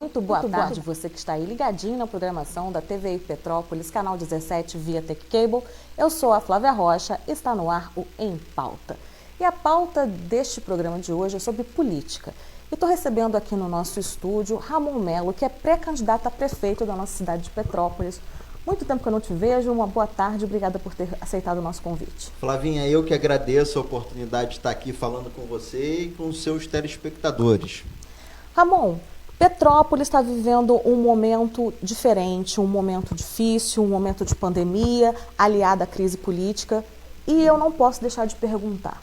Muito boa tarde, você que está aí ligadinho na programação da TVI Petrópolis, canal 17 via Tech Cable. Eu sou a Flávia Rocha e está no ar o Em Pauta. E a pauta deste programa de hoje é sobre política. E estou recebendo aqui no nosso estúdio Ramon Melo, que é pré-candidato a prefeito da nossa cidade de Petrópolis. Muito tempo que eu não te vejo, uma boa tarde, obrigada por ter aceitado o nosso convite. Flavinha, eu que agradeço a oportunidade de estar aqui falando com você e com os seus telespectadores. Ramon, Petrópolis está vivendo um momento diferente, um momento difícil, um momento de pandemia, aliado à crise política, e eu não posso deixar de perguntar,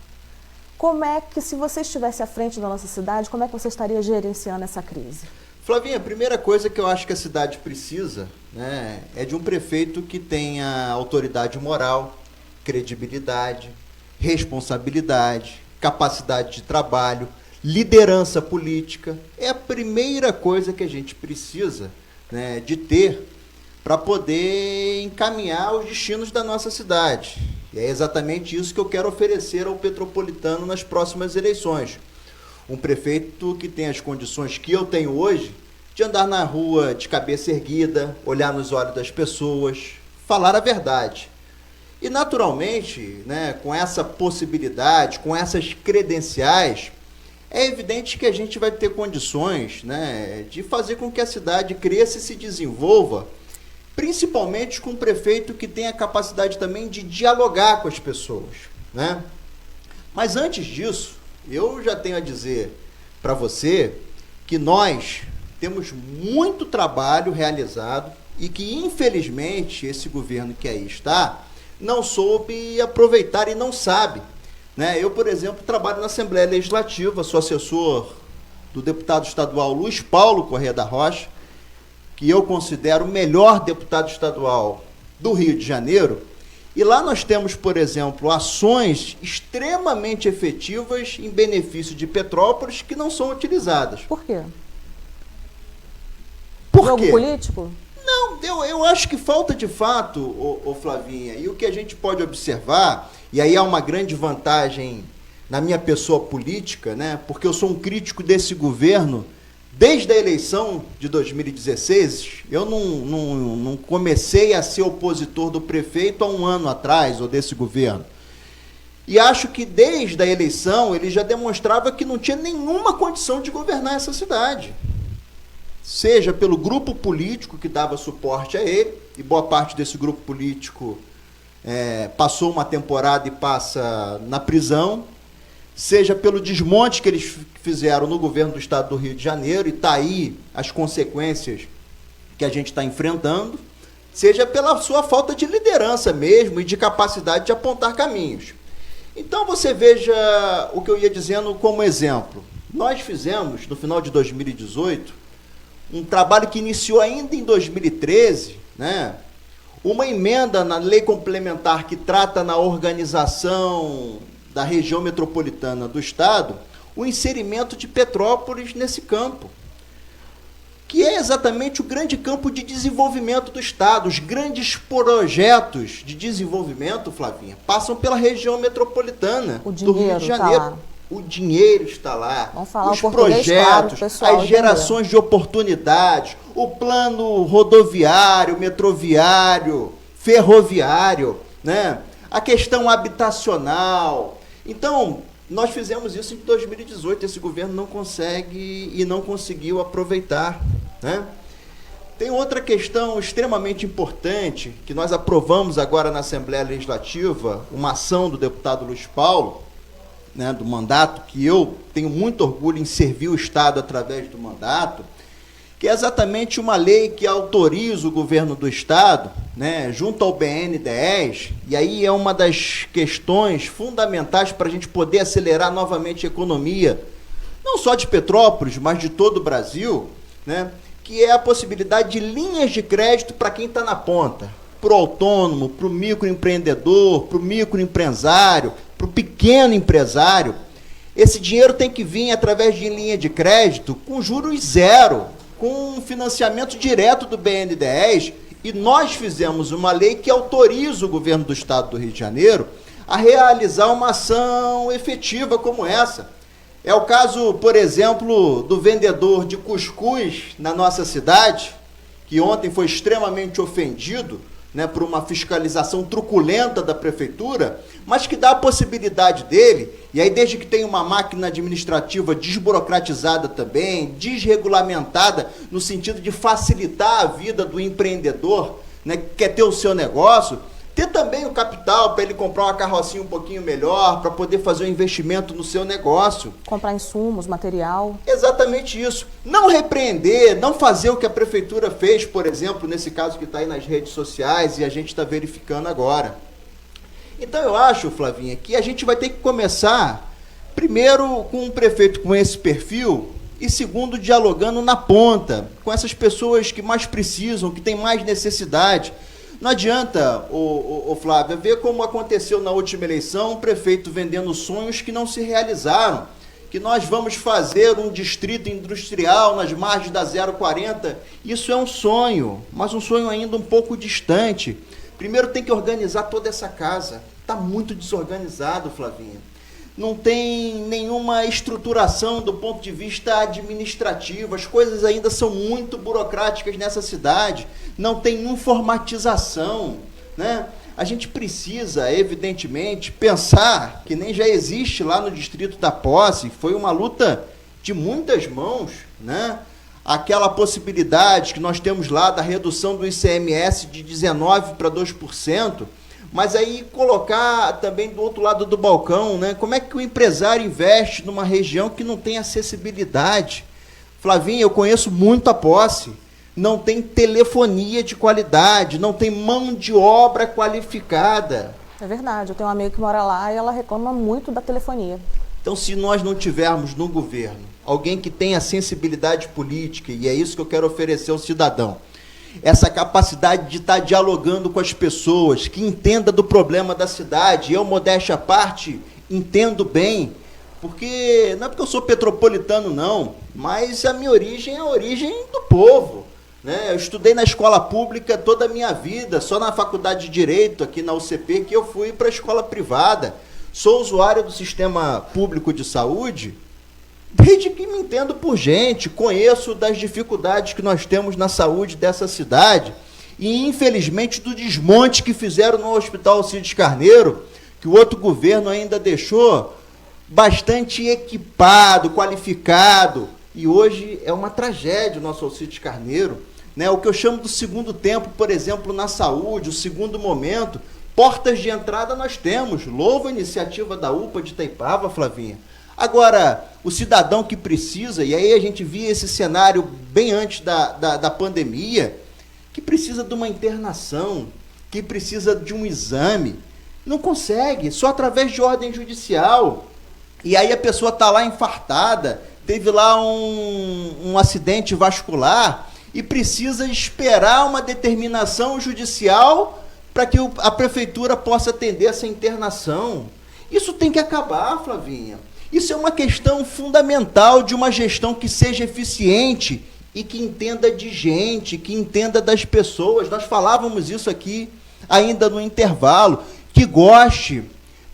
como é que, se você estivesse à frente da nossa cidade, como é que você estaria gerenciando essa crise? Flavinha, a primeira coisa que eu acho que a cidade precisa, né, é de um prefeito que tenha autoridade moral, credibilidade, responsabilidade, capacidade de trabalho, liderança política. É a primeira coisa que a gente precisa, né, de ter para poder encaminhar os destinos da nossa cidade. E é exatamente isso que eu quero oferecer ao petropolitano nas próximas eleições. Um prefeito que tem as condições que eu tenho hoje de andar na rua de cabeça erguida, olhar nos olhos das pessoas, falar a verdade. E naturalmente, né, com essa possibilidade, com essas credenciais, é evidente que a gente vai ter condições, né, de fazer com que a cidade cresça e se desenvolva, principalmente com um prefeito que tenha a capacidade também de dialogar com as pessoas, né? Mas antes disso, eu já tenho a dizer para você que nós temos muito trabalho realizado e que, infelizmente, esse governo que aí está não soube aproveitar e não sabe. Eu, por exemplo, trabalho na Assembleia Legislativa, sou assessor do deputado estadual Luiz Paulo Corrêa da Rocha, que eu considero o melhor deputado estadual do Rio de Janeiro. E lá nós temos, por exemplo, ações extremamente efetivas em benefício de Petrópolis que não são utilizadas. Por quê? Por Jogo quê? político? Não, eu acho que falta de fato, ô Flavinha, e o que a gente pode observar, e aí há uma grande vantagem na minha pessoa política, né? Porque eu sou um crítico desse governo desde a eleição de 2016. Eu não comecei a ser opositor do prefeito há um ano atrás, ou desse governo. E acho que desde a eleição ele já demonstrava que não tinha nenhuma condição de governar essa cidade. Seja pelo grupo político que dava suporte a ele, e boa parte desse grupo político passou uma temporada e passa na prisão, seja pelo desmonte que eles fizeram no governo do estado do Rio de Janeiro, e está aí as consequências que a gente está enfrentando, seja pela sua falta de liderança mesmo e de capacidade de apontar caminhos. Então você veja o que eu ia dizendo como exemplo. Nós fizemos, no final de 2018, um trabalho que iniciou ainda em 2013, né? Uma emenda na lei complementar que trata na organização da região metropolitana do estado, o inserimento de Petrópolis nesse campo, que é exatamente o grande campo de desenvolvimento do estado. Os grandes projetos de desenvolvimento, Flavinha, passam pela região metropolitana do Rio de Janeiro. Tá lá. O dinheiro está lá, vamos falar os o português, projetos, claro, pessoal, as gerações de oportunidades, o plano rodoviário, metroviário, ferroviário, né? A questão habitacional. Então, nós fizemos isso em 2018, esse governo não consegue e não conseguiu aproveitar, né? Tem outra questão extremamente importante, que nós aprovamos agora na Assembleia Legislativa, uma ação do deputado Luiz Paulo, né, do mandato, que eu tenho muito orgulho em servir o Estado através do mandato, que é exatamente uma lei que autoriza o governo do Estado, né, junto ao BNDES, e aí é uma das questões fundamentais para a gente poder acelerar novamente a economia, não só de Petrópolis, mas de todo o Brasil, né, que é a possibilidade de linhas de crédito para quem está na ponta, para o autônomo, para o microempreendedor, para o microempresário, para o pequeno empresário. Esse dinheiro tem que vir através de linha de crédito com juros zero, com financiamento direto do BNDES, e nós fizemos uma lei que autoriza o governo do estado do Rio de Janeiro a realizar uma ação efetiva como essa. É o caso, por exemplo, do vendedor de cuscuz na nossa cidade, que ontem foi extremamente ofendido, né, por uma fiscalização truculenta da prefeitura, mas que dá a possibilidade dele, e aí desde que tem uma máquina administrativa desburocratizada também, desregulamentada, no sentido de facilitar a vida do empreendedor, né, que quer ter o seu negócio, ter também o capital para ele comprar uma carrocinha um pouquinho melhor, para poder fazer um investimento no seu negócio. Comprar insumos, material. Exatamente isso. Não repreender, não fazer o que a prefeitura fez, por exemplo, nesse caso que está aí nas redes sociais e a gente está verificando agora. Então eu acho, Flavinha, que a gente vai ter que começar, primeiro, com um prefeito com esse perfil e, segundo, dialogando na ponta, com essas pessoas que mais precisam, que têm mais necessidade. Não adianta, Flávia, ver como aconteceu na última eleição, um prefeito vendendo sonhos que não se realizaram, que nós vamos fazer um distrito industrial nas margens da 040. Isso é um sonho, mas um sonho ainda um pouco distante. Primeiro tem que organizar toda essa casa. Está muito desorganizado, Flavinha. Não tem nenhuma estruturação do ponto de vista administrativo, as coisas ainda são muito burocráticas nessa cidade, não tem informatização, né? A gente precisa, evidentemente, pensar que nem já existe lá no Distrito da Posse, foi uma luta de muitas mãos, né? Aquela possibilidade que nós temos lá da redução do ICMS de 19% para 2%, mas aí colocar também do outro lado do balcão, né? Como é que o empresário investe numa região que não tem acessibilidade? Flavinha, eu conheço muito a Posse. Não tem telefonia de qualidade, não tem mão de obra qualificada. É verdade, eu tenho uma amiga que mora lá e ela reclama muito da telefonia. Então, se nós não tivermos no governo alguém que tenha sensibilidade política, e é isso que eu quero oferecer ao cidadão, essa capacidade de estar dialogando com as pessoas, que entenda do problema da cidade. Eu, modéstia à parte, entendo bem, porque não é porque eu sou petropolitano, não, mas a minha origem é a origem do povo, né? Eu estudei na escola pública toda a minha vida, só na faculdade de Direito, aqui na UCP, que eu fui para a escola privada. Sou usuário do sistema público de saúde, desde que me entendo por gente, conheço das dificuldades que nós temos na saúde dessa cidade e, infelizmente, do desmonte que fizeram no Hospital Alcides Carneiro, que o outro governo ainda deixou bastante equipado, qualificado, e hoje é uma tragédia o nosso Alcides Carneiro, né? O que eu chamo do segundo tempo, por exemplo, na saúde, o segundo momento, portas de entrada nós temos, louvo a iniciativa da UPA de Itaipava, Flavinha. Agora, o cidadão que precisa, e aí a gente via esse cenário bem antes da pandemia, que precisa de uma internação, que precisa de um exame, não consegue, só através de ordem judicial. E aí a pessoa está lá infartada, teve lá um acidente vascular e precisa esperar uma determinação judicial para que a prefeitura possa atender essa internação. Isso tem que acabar, Flavinha. Isso é uma questão fundamental de uma gestão que seja eficiente e que entenda de gente, que entenda das pessoas. Nós falávamos isso aqui ainda no intervalo, que goste.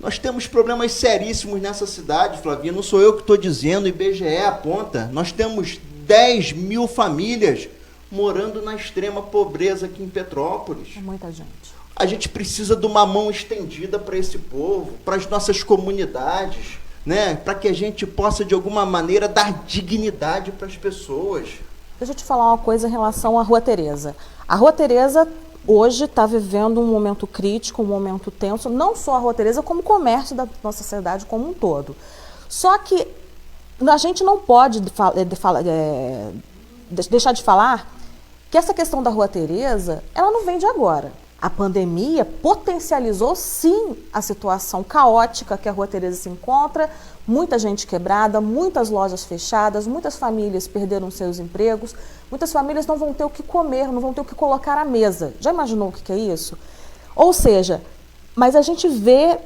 Nós temos problemas seríssimos nessa cidade, Flavinha, não sou eu que estou dizendo, o IBGE aponta. Nós temos 10 mil famílias morando na extrema pobreza aqui em Petrópolis. É muita gente. A gente precisa de uma mão estendida para esse povo, para as nossas comunidades, né? Para que a gente possa, de alguma maneira, dar dignidade para as pessoas. Deixa eu te falar uma coisa em relação à Rua Tereza. A Rua Tereza hoje está vivendo um momento crítico, um momento tenso, não só a Rua Tereza, como o comércio da nossa cidade como um todo. Só que a gente não pode deixar de falar que essa questão da Rua Tereza, ela não vem de agora. A pandemia potencializou, sim, a situação caótica que a Rua Tereza se encontra, muita gente quebrada, muitas lojas fechadas, muitas famílias perderam seus empregos, muitas famílias não vão ter o que comer, não vão ter o que colocar à mesa. Já imaginou o que é isso? Ou seja, mas a gente vê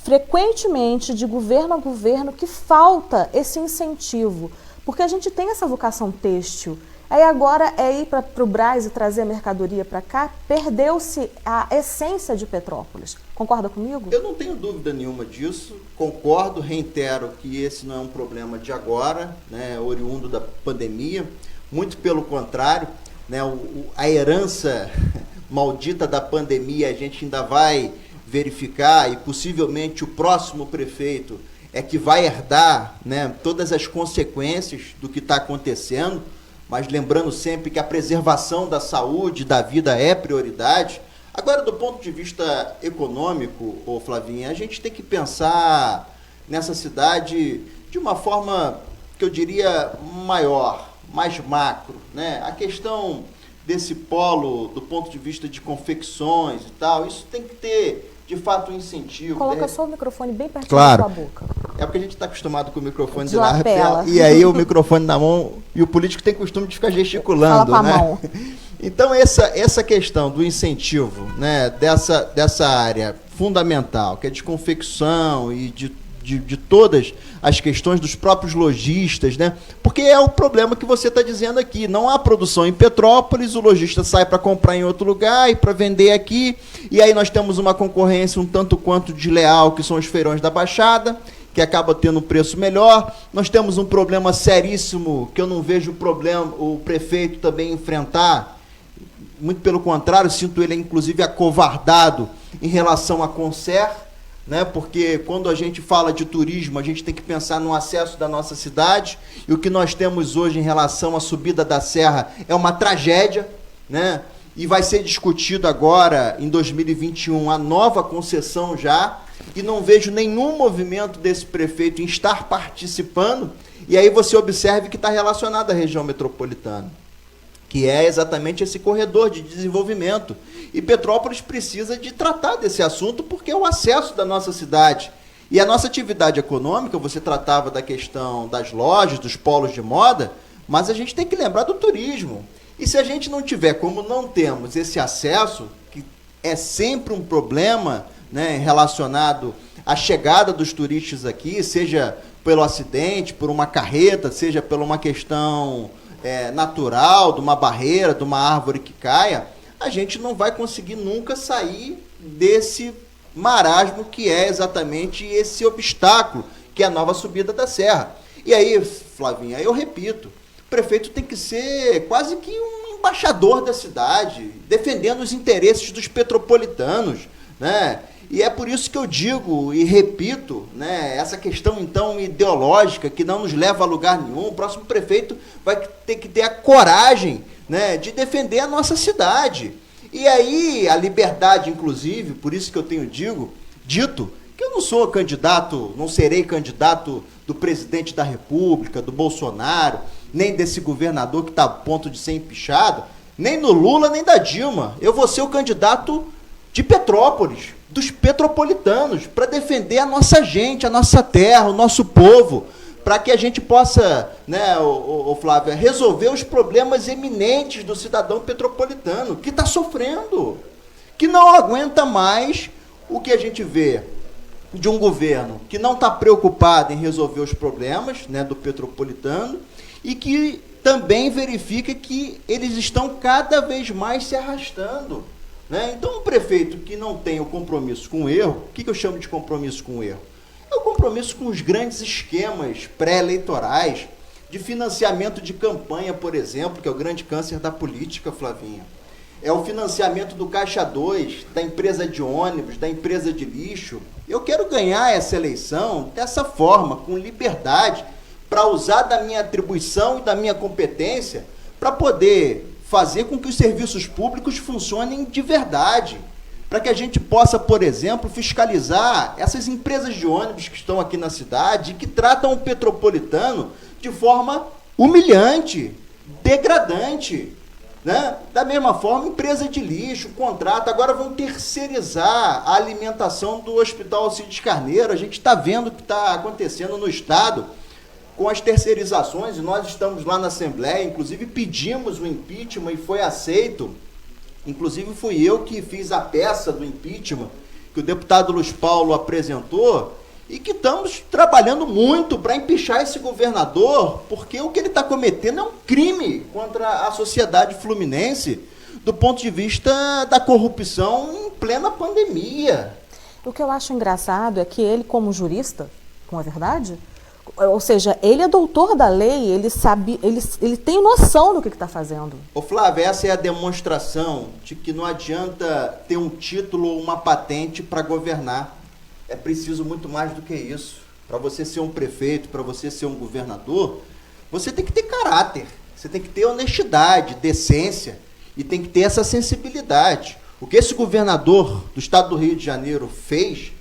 frequentemente, de governo a governo, que falta esse incentivo, porque a gente tem essa vocação têxtil, Aí agora é ir para o Brás e trazer a mercadoria para cá, perdeu-se a essência de Petrópolis. Concorda comigo? Eu não tenho dúvida nenhuma disso, concordo, reitero que esse não é um problema de agora, né, oriundo da pandemia, muito pelo contrário, né, a herança maldita da pandemia a gente ainda vai verificar e possivelmente o próximo prefeito é que vai herdar, né, todas as consequências do que está acontecendo, mas lembrando sempre que a preservação da saúde, da vida é prioridade. Agora, do ponto de vista econômico, ô Flavinha, a gente tem que pensar nessa cidade de uma forma que eu diria maior, mais macro, né? A questão desse polo, do ponto de vista de confecções e tal, isso tem que ter, de fato, um incentivo. Coloca só o microfone bem pertinho claro, da sua boca. É porque a gente está acostumado com o microfone de lapela. E aí o microfone na mão, e o político tem costume de ficar gesticulando. Fala com né? a mão. Então, essa questão do incentivo, né, dessa área fundamental, que é de confecção e de todas as questões dos próprios lojistas, né? Porque é o problema que você está dizendo aqui. Não há produção em Petrópolis, o lojista sai para comprar em outro lugar e para vender aqui, e aí nós temos uma concorrência um tanto quanto desleal, que são os feirões da Baixada, que acaba tendo um preço melhor. Nós temos um problema seríssimo, que eu não vejo o prefeito também enfrentar, muito pelo contrário, sinto ele inclusive acovardado em relação à Concer, né? Porque quando a gente fala de turismo, a gente tem que pensar no acesso da nossa cidade, e o que nós temos hoje em relação à subida da serra é uma tragédia, né? E vai ser discutido agora, em 2021, a nova concessão já, e não vejo nenhum movimento desse prefeito em estar participando, e aí você observe que está relacionado à região metropolitana, que é exatamente esse corredor de desenvolvimento. E Petrópolis precisa de tratar desse assunto, porque é o acesso da nossa cidade. E a nossa atividade econômica, você tratava da questão das lojas, dos polos de moda, mas a gente tem que lembrar do turismo. E se a gente não tiver, como não temos esse acesso, que é sempre um problema, né, relacionado à chegada dos turistas aqui, seja pelo acidente, por uma carreta, seja por uma questão natural, de uma barreira, de uma árvore que caia, a gente não vai conseguir nunca sair desse marasmo que é exatamente esse obstáculo, que é a nova subida da serra. E aí, Flavinha, eu repito, o prefeito tem que ser quase que um embaixador da cidade, defendendo os interesses dos petropolitanos, né? E é por isso que eu digo e repito, né, essa questão, então, ideológica, que não nos leva a lugar nenhum. O próximo prefeito vai ter que ter a coragem, né, de defender a nossa cidade. E aí, a liberdade, inclusive, por isso que eu tenho dito que eu não sou candidato, não serei candidato do presidente da República, do Bolsonaro, nem desse governador que está a ponto de ser empichado, nem do Lula, nem da Dilma. Eu vou ser o candidato de Petrópolis, dos petropolitanos, para defender a nossa gente, a nossa terra, o nosso povo, para que a gente possa, né, Flávia, resolver os problemas eminentes do cidadão petropolitano, que está sofrendo, que não aguenta mais o que a gente vê de um governo que não está preocupado em resolver os problemas, né, do petropolitano, e que também verifica que eles estão cada vez mais se arrastando. Né? Então, um prefeito que não tem o compromisso com o erro, o que eu chamo de compromisso com o erro? É o compromisso com os grandes esquemas pré-eleitorais, de financiamento de campanha, por exemplo, que é o grande câncer da política, Flavinha. É o financiamento do Caixa 2, da empresa de ônibus, da empresa de lixo. Eu quero ganhar essa eleição dessa forma, com liberdade, para usar da minha atribuição e da minha competência para poder fazer com que os serviços públicos funcionem de verdade, para que a gente possa, por exemplo, fiscalizar essas empresas de ônibus que estão aqui na cidade e que tratam o petropolitano de forma humilhante, degradante. Né? Da mesma forma, empresa de lixo, contrato, agora vão terceirizar a alimentação do Hospital Alcides Carneiro. A gente está vendo o que está acontecendo no Estado com as terceirizações, e nós estamos lá na Assembleia, inclusive pedimos o impeachment e foi aceito. Inclusive fui eu que fiz a peça do impeachment que o deputado Luiz Paulo apresentou, e que estamos trabalhando muito para empichar esse governador, porque o que ele está cometendo é um crime contra a sociedade fluminense do ponto de vista da corrupção em plena pandemia. O que eu acho engraçado é que ele, como jurista, com a verdade, ou seja, ele é doutor da lei, ele sabe, ele tem noção do que está fazendo. Ô Flávio, essa é a demonstração de que não adianta ter um título ou uma patente para governar. É preciso muito mais do que isso. Para você ser um prefeito, para você ser um governador, você tem que ter caráter, você tem que ter honestidade, decência e tem que ter essa sensibilidade. O que esse governador do estado do Rio de Janeiro fez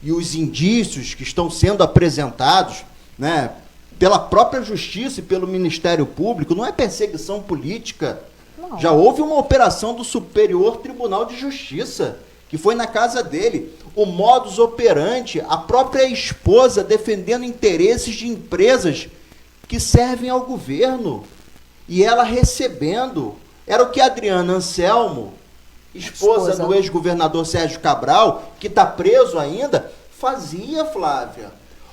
e os indícios que estão sendo apresentados, né, pela própria Justiça e pelo Ministério Público, não é perseguição política. Não. Já houve uma operação do Superior Tribunal de Justiça, que foi na casa dele. O modus operandi, a própria esposa defendendo interesses de empresas que servem ao governo. E ela recebendo. Era o que a Adriana Anselmo, esposa do ex-governador Sérgio Cabral, que está preso ainda, fazia, Flávia.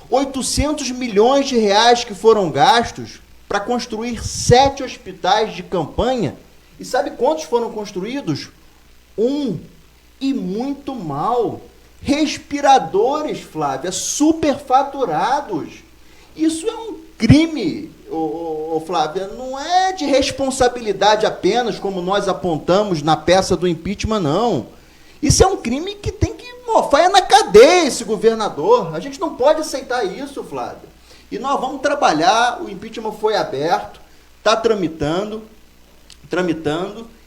800 milhões de reais que foram gastos para construir 7 hospitais de campanha. E sabe quantos foram construídos? 1. E muito mal. Respiradores, Flávia, superfaturados. Isso é um crime, Flávia, não é de responsabilidade apenas, como nós apontamos na peça do impeachment, não. Isso é um crime que tem que mofar na cadeia esse governador. A gente não pode aceitar isso, Flávia. E nós vamos trabalhar, o impeachment foi aberto, está tramitando,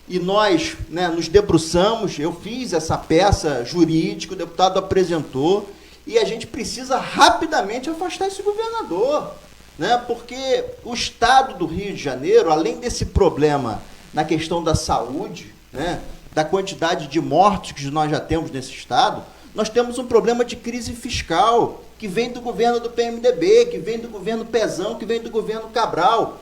e nós, né, nos debruçamos, eu fiz essa peça jurídica, o deputado apresentou, e a gente precisa rapidamente afastar esse governador, né, porque o estado do Rio de Janeiro, além desse problema na questão da saúde, né, da quantidade de mortes que nós já temos nesse estado, nós temos um problema de crise fiscal, que vem do governo do PMDB, que vem do governo Pezão, que vem do governo Cabral.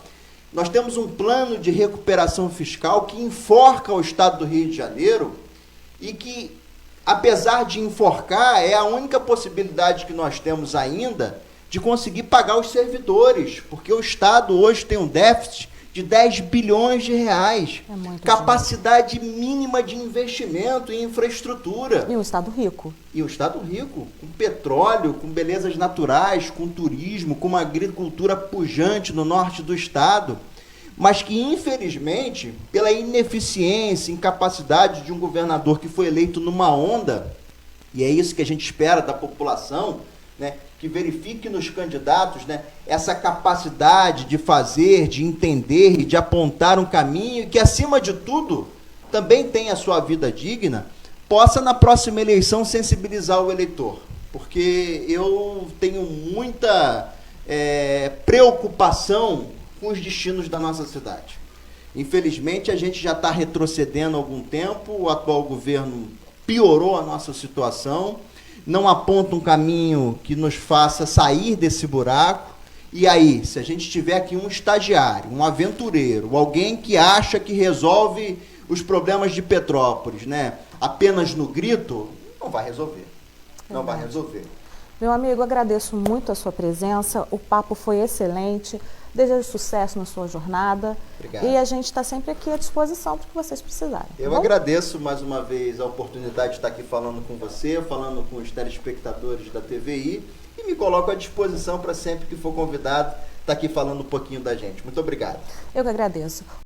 Nós temos um plano de recuperação fiscal que enforca o estado do Rio de Janeiro e que, apesar de enforcar, é a única possibilidade que nós temos ainda de conseguir pagar os servidores, porque o estado hoje tem um déficit de 10 bilhões de reais. Capacidade mínima de investimento em infraestrutura. E um estado rico. E o estado rico, com petróleo, com belezas naturais, com turismo, com uma agricultura pujante no norte do estado, mas que, infelizmente, pela ineficiência, incapacidade de um governador que foi eleito numa onda, e é isso que a gente espera da população, né, que verifique nos candidatos, né, essa capacidade de fazer, de entender e de apontar um caminho e que, acima de tudo, também tenha a sua vida digna, possa, na próxima eleição, sensibilizar o eleitor. Porque eu tenho muita preocupação com os destinos da nossa cidade. Infelizmente, a gente já está retrocedendo há algum tempo, o atual governo piorou a nossa situação, não aponta um caminho que nos faça sair desse buraco. E aí, se a gente tiver aqui um estagiário, um aventureiro, alguém que acha que resolve os problemas de Petrópolis, né, apenas no grito, não vai resolver. Não vai resolver. Meu amigo, agradeço muito a sua presença, o papo foi excelente, desejo sucesso na sua jornada. Obrigado. E a gente está sempre aqui à disposição para o que vocês precisarem. Eu agradeço mais uma vez a oportunidade de estar aqui falando com você, falando com os telespectadores da TVI e me coloco à disposição para sempre que for convidado estar aqui falando um pouquinho da gente. Muito obrigado. Eu que agradeço.